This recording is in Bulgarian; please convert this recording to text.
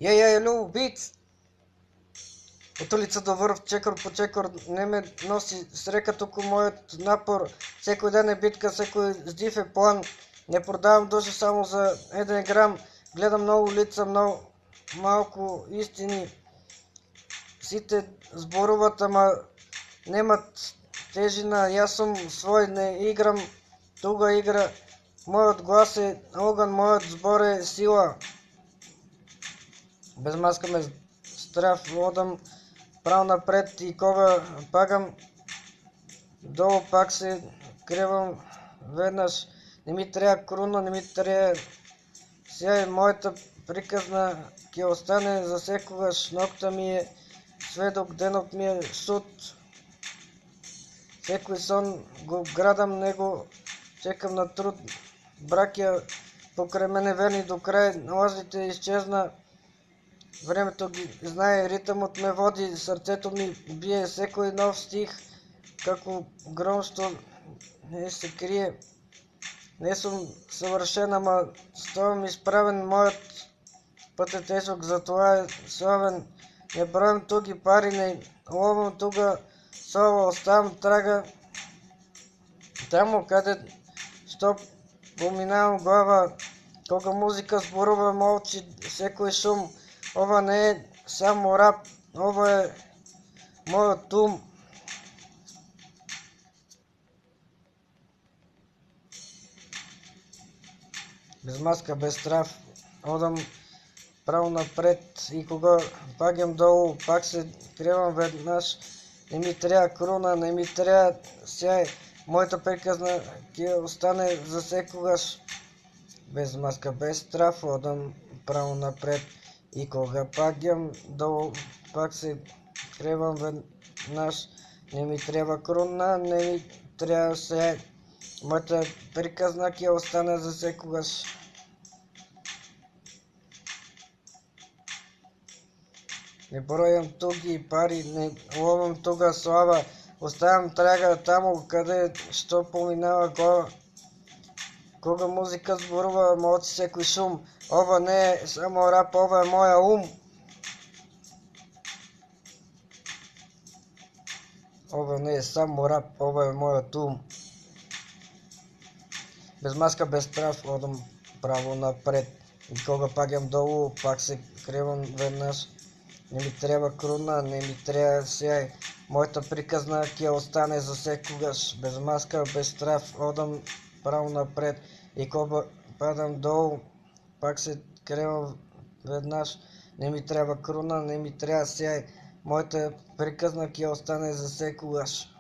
Елю, убийц! От улица до върв, чекор по чекор, не ме носи срека тук моят напор. Всекой ден е битка, всекой ждив е план. Не продавам душа само за 1 грам. Гледам много лица, много малко истини. Сите зборуват, ама немат тежина. Аз съм свой, не играм друга игра. Моят глас е огън, моят сбор е сила. Без маска ме здрав водам право напред и кога пагам долу, пак се кревам веднъж. Не ми трябва круна, не ми трябва сега моята приказна ке остане за секогаш. Нокта ми е сведок, денот ми е суд. Всекой сон го градам, него чекам на труд. Бракия покрай мене верни до край, лазите изчезна. Времето ги знае, ритъмът ме води, сърцето ми бие всекой нов стих, како гром, що не се крие. Не съм съвършен, ама стоям изправен, моят път е тежък, затова е славен. Не броям туги пари, не ловам туга слава, оставам трага тамо, къде що поминавам глава. Кога музика зборува, молчи всекой шум. Ова не е само рап, ова е моят ум. Без маска, без страх, одам право напред и кога пагам долу, пак се кревам веднъж. Не ми трябва круна, не ми трябва сяй, моята приказна ке остане за секогаш. Без маска, без страх, одам право напред и кога пагам долу, пак се кревам веднъж. Не ми трябва круна, не ми трябва сяй, моята приказна ке остане за секогаш. Не броям туги пари, не ловам туга слава, оставям трага тамо, къде що поминава глава. Кога музика зборува, мълчи всекой шум. Ова не е само рап, ова е моя ум. Ова не е само рап, ова е моят ум. Без маска, без страх, одам право напред. И кога пагам долу, пак се кревам веднъж. Не ми трябва круна, не ми трябва сяй, моята приказна ке остане за секогаш. Без маска, без страх, одам право напред и кога падам долу, пак се кревам веднъж. Не ми трябва круна, не ми трябва сяй, моята приказна ке остане за секогаш.